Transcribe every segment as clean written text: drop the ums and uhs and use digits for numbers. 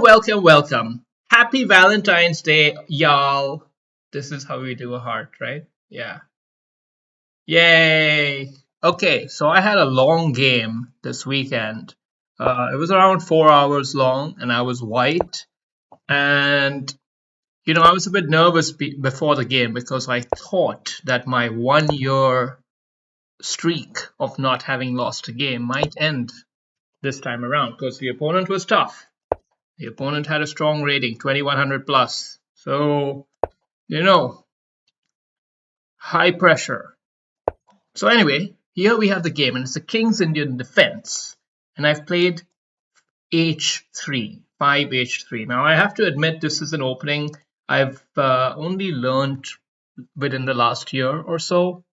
welcome. Happy Valentine's Day, y'all. This is how we do a heart, right? Yeah. Yay. Okay, so I had a long game this weekend. It was around 4 hours long, and I was white. And, I was a bit nervous before the game because I thought that my 1 year streak of not having lost a game might end this time around because the opponent was tough. The opponent had a strong rating, 2100 plus. So, you know, high pressure. So, anyway, here we have the game, and it's the King's Indian defense. And I've played h3, 5h3. Now, I have to admit, this is an opening I've only learned within the last year or so.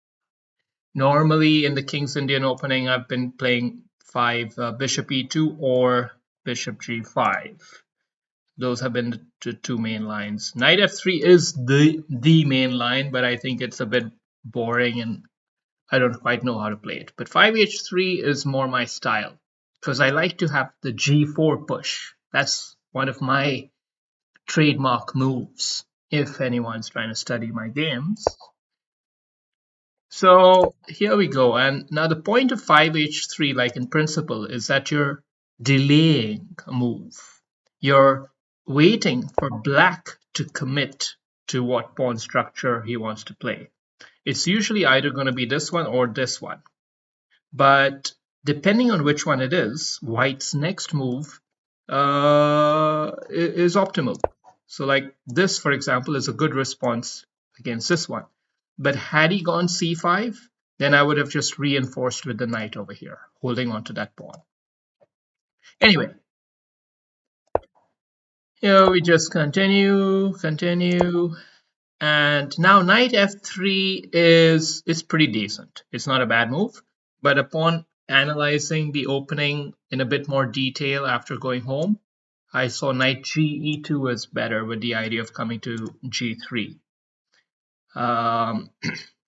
Normally, in the King's Indian opening, I've been playing 5 bishop e2 or bishop g5. Those have been the two main lines. Knight f3 is the main line, but I think it's a bit boring and I don't quite know how to play it. But 5h3 is more my style because I like to have the g4 push. That's one of my trademark moves if anyone's trying to study my games. So here we go. And now the point of 5h3, like in principle, is that you're delaying a move. You're waiting for black to commit to what pawn structure he wants to play. It's usually either going to be this one or this one. But depending on which one it is, white's next move is optimal. So like this, for example, is a good response against this one. But had he gone c5, then I would have just reinforced with the knight over here, holding on to that pawn. Anyway, here we just continue, and now knight f3 is pretty decent. It's not a bad move, but upon analyzing the opening in a bit more detail after going home, I saw knight g e2 is better with the idea of coming to g3.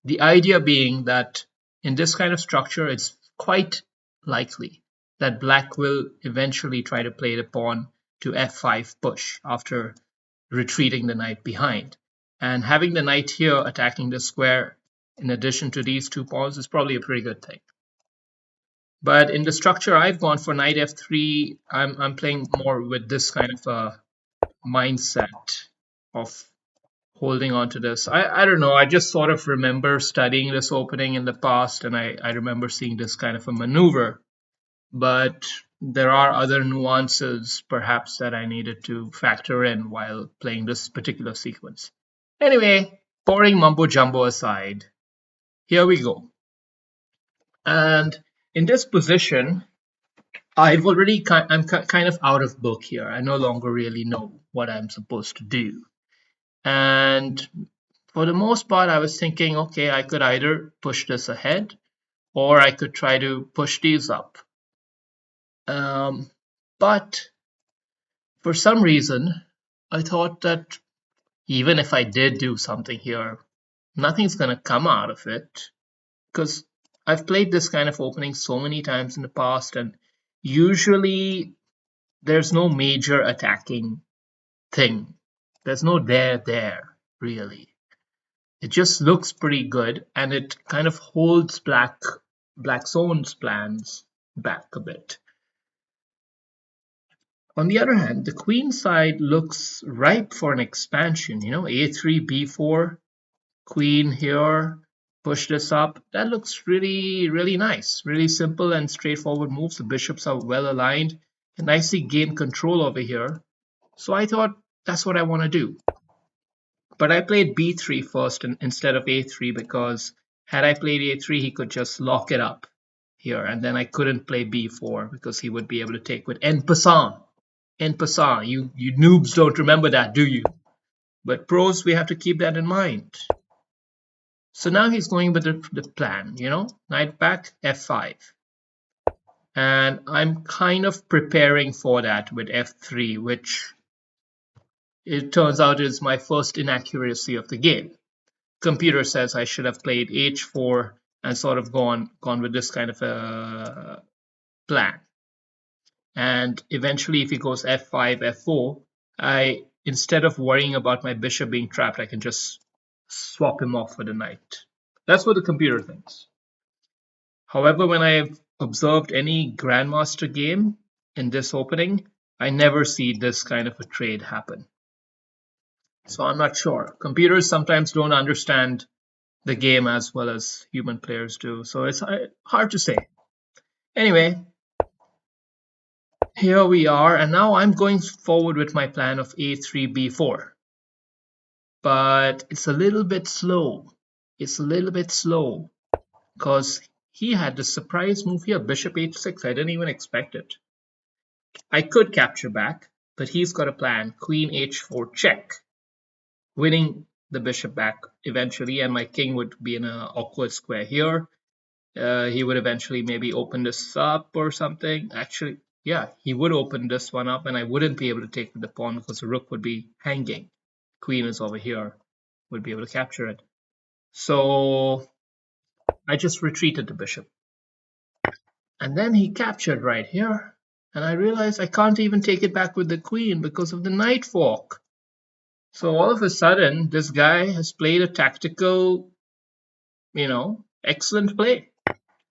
The idea being that in this kind of structure, it's quite likely that black will eventually try to play the pawn to f5 push after retreating the knight behind. And having the knight here attacking the square in addition to these two pawns is probably a pretty good thing. But in the structure I've gone for knight f3, I'm playing more with this kind of a mindset of holding on to this. I don't know, I just sort of remember studying this opening in the past, and I remember seeing this kind of a maneuver. But there are other nuances perhaps that I needed to factor in while playing this particular sequence. Anyway, boring mumbo jumbo aside, here we go. And in this position, I'm kind of out of book here. I no longer really know what I'm supposed to do. And for the most part, I was thinking, okay, I could either push this ahead or I could try to push these up. But for some reason, I thought that even if I did do something here, nothing's going to come out of it because I've played this kind of opening so many times in the past, and usually there's no major attacking thing. There's no there, really. It just looks pretty good, and it kind of holds Black's own plans back a bit. On the other hand, the queen side looks ripe for an expansion. A3, b4, queen here, push this up. That looks really, really nice. Really simple and straightforward moves. The bishops are well aligned. Can nicely gain control over here. So I thought that's what I want to do. But I played b3 first instead of a3 because had I played a3, he could just lock it up here. And then I couldn't play b4 because he would be able to take with en passant. En passant. You noobs don't remember that, do you? But pros, we have to keep that in mind. So now he's going with the plan, knight back, f5. And I'm kind of preparing for that with f3, which it turns out is my first inaccuracy of the game. Computer says I should have played h4 and sort of gone with this kind of a plan. And eventually, if he goes f5, f4, instead of worrying about my bishop being trapped, I can just swap him off for the knight. That's what the computer thinks. However, when I have observed any grandmaster game in this opening, I never see this kind of a trade happen. So I'm not sure. Computers sometimes don't understand the game as well as human players do. So it's hard to say. Anyway, here we are, and now I'm going forward with my plan of a3, b4. But it's a little bit slow. It's a little bit slow because he had the surprise move here, bishop h6. I didn't even expect it. I could capture back, but he's got a plan, queen h4 check, winning the bishop back eventually, and my king would be in an awkward square here. He would eventually maybe open this up or something. Actually, yeah, he would open this one up, and I wouldn't be able to take the pawn because the rook would be hanging. Queen is over here, would be able to capture it. So I just retreated the bishop. And then he captured right here. And I realized I can't even take it back with the queen because of the knight fork. So all of a sudden, this guy has played a tactical, excellent play.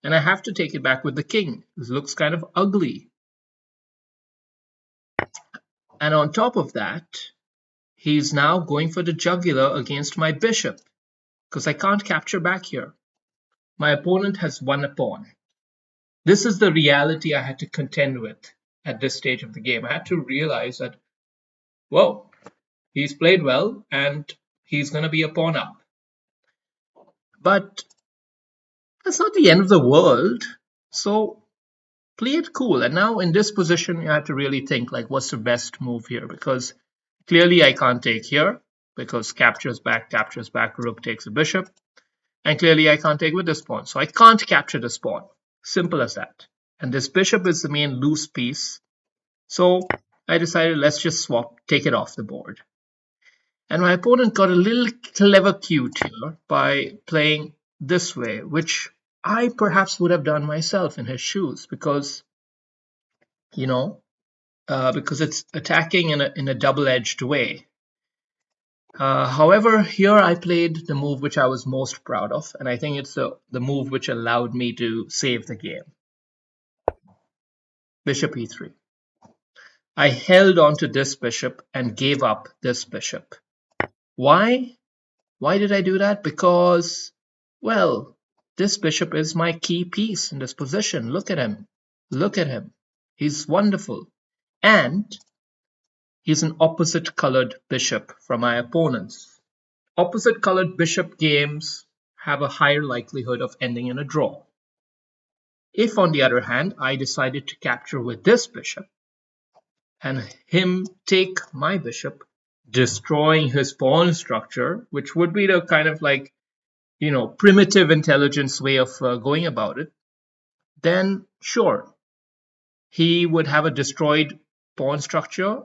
And I have to take it back with the king. This looks kind of ugly. And on top of that, he's now going for the jugular against my bishop because I can't capture back here. My opponent has won a pawn. This is the reality I had to contend with at this stage of the game. I had to realize that, whoa, he's played well and he's going to be a pawn up. But that's not the end of the world. So play it cool. And now in this position, you have to really think like, what's the best move here? Because clearly I can't take here because captures back, rook takes a bishop. And clearly I can't take with this pawn. So I can't capture this pawn. Simple as that. And this bishop is the main loose piece. So I decided let's just swap, take it off the board. And my opponent got a little clever cute here by playing this way, which I perhaps would have done myself in his shoes because, because it's attacking in a double-edged way. However, here I played the move which I was most proud of, and I think it's the move which allowed me to save the game. Bishop e3. I held on to this bishop and gave up this bishop. Why? Why did I do that? Because, well, this bishop is my key piece in this position. Look at him. Look at him. He's wonderful. And he's an opposite colored bishop from my opponents. Opposite colored bishop games have a higher likelihood of ending in a draw. If, on the other hand, I decided to capture with this bishop and him take my bishop, destroying his pawn structure, which would be the kind of like, primitive intelligence way of going about it, then sure, he would have a destroyed pawn structure,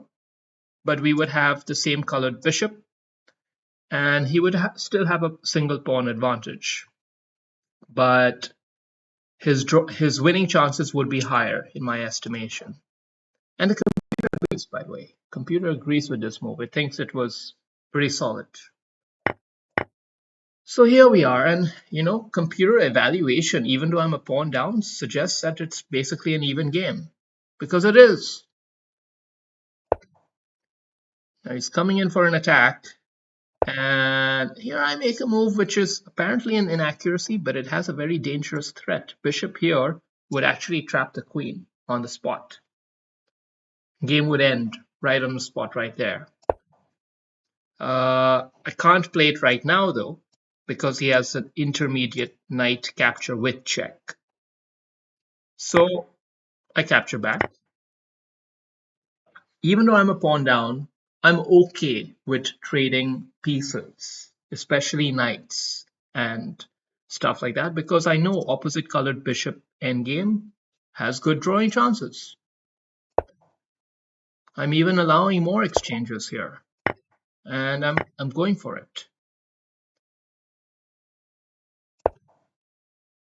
but we would have the same colored bishop, and he would still have a single pawn advantage. But his winning chances would be higher in my estimation. And the computer agrees, by the way. Computer agrees with this move. It thinks it was pretty solid. So here we are, and computer evaluation, even though I'm a pawn down, suggests that it's basically an even game. Because it is. Now he's coming in for an attack, and here I make a move which is apparently an inaccuracy, but it has a very dangerous threat. Bishop here would actually trap the queen on the spot. Game would end right on the spot right there. I can't play it right now though, because he has an intermediate knight capture with check. So I capture back. Even though I'm a pawn down, I'm okay with trading pieces, especially knights and stuff like that, because I know opposite colored bishop endgame has good drawing chances. I'm even allowing more exchanges here, and I'm going for it.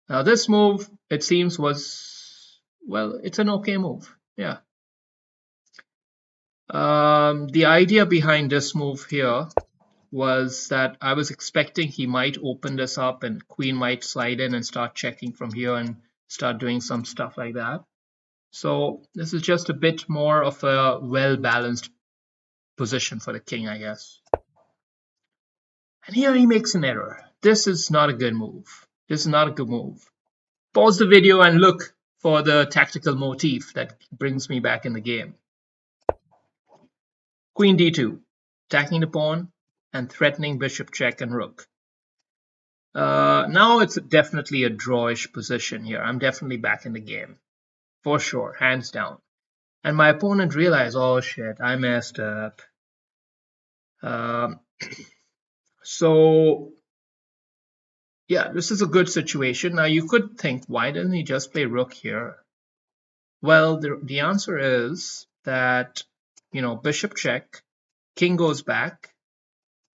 Now this move, it seems, was, well, it's an okay move. Yeah. The idea behind this move here was that I was expecting he might open this up and queen might slide in and start checking from here and start doing some stuff like that. So this is just a bit more of a well-balanced position for the king, I guess. And here he makes an error. This is not a good move. This is not a good move. Pause the video and look for the tactical motif that brings me back in the game. Queen d2, attacking the pawn and threatening bishop check and rook. Now it's definitely a drawish position here. I'm definitely back in the game. For sure, hands down. And my opponent realized, oh shit, I messed up. So yeah, this is a good situation. Now you could think, why doesn't he just play rook here? Well, the answer is that, bishop check, king goes back,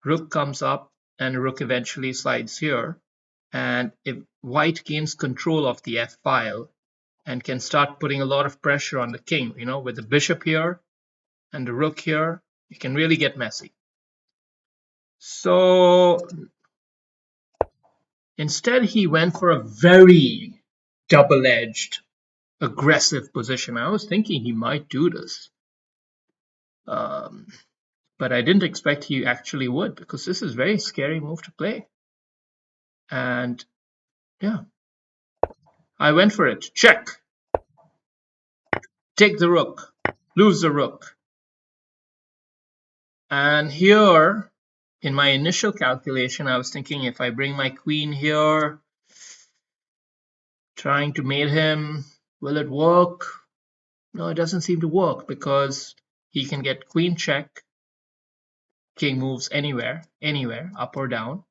rook comes up, and rook eventually slides here. And if white gains control of the f file and can start putting a lot of pressure on the king, with the bishop here and the rook here, it can really get messy. So instead, he went for a very double-edged, aggressive position. I was thinking he might do this. But I didn't expect he actually would, because this is a very scary move to play. And yeah, I went for it. Check. Take the rook. Lose the rook. And here, in my initial calculation, I was thinking if I bring my queen here, trying to mate him, will it work? No, it doesn't seem to work, because he can get queen check, king moves anywhere, up or down,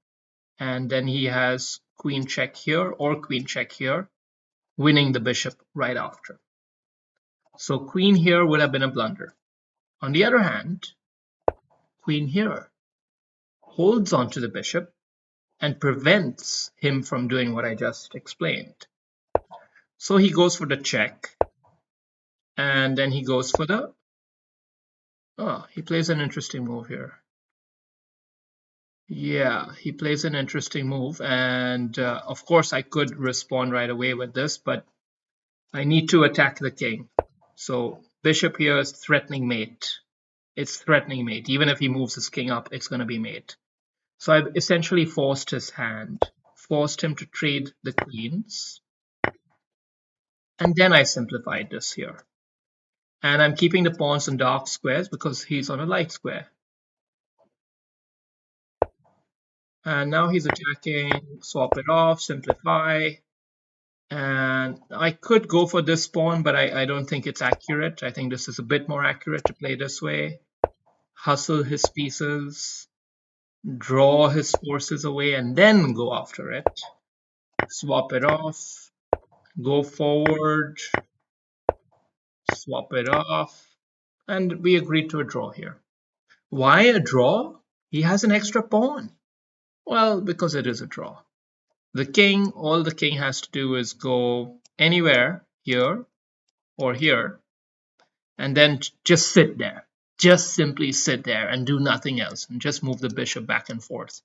and then he has queen check here or queen check here, winning the bishop right after. So queen here would have been a blunder. On the other hand, queen here holds onto the bishop and prevents him from doing what I just explained. So he goes for the check, and then he goes for the... Oh, he plays an interesting move here. Yeah, he plays an interesting move, and of course I could respond right away with this, but I need to attack the king. So bishop here is threatening mate. It's threatening mate. Even if he moves his king up, it's going to be mate. So I've essentially forced his hand, forced him to trade the queens, and then I simplified this here. And I'm keeping the pawns on dark squares because he's on a light square. And now he's attacking, swap it off, simplify. And I could go for this pawn, but I don't think it's accurate. I think this is a bit more accurate to play this way. Hustle his pieces, draw his forces away, and then go after it. Swap it off, go forward, swap it off, and we agreed to a draw here. Why a draw? He has an extra pawn. Well, because it is a draw. The king, all the king has to do is go anywhere here or here, and then just sit there. Just simply sit there and do nothing else, and just move the bishop back and forth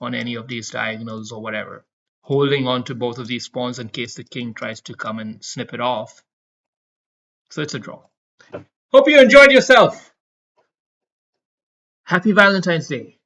on any of these diagonals or whatever, holding on to both of these pawns in case the king tries to come and snip it off. So it's a draw. Hope you enjoyed yourself. Happy Valentine's Day.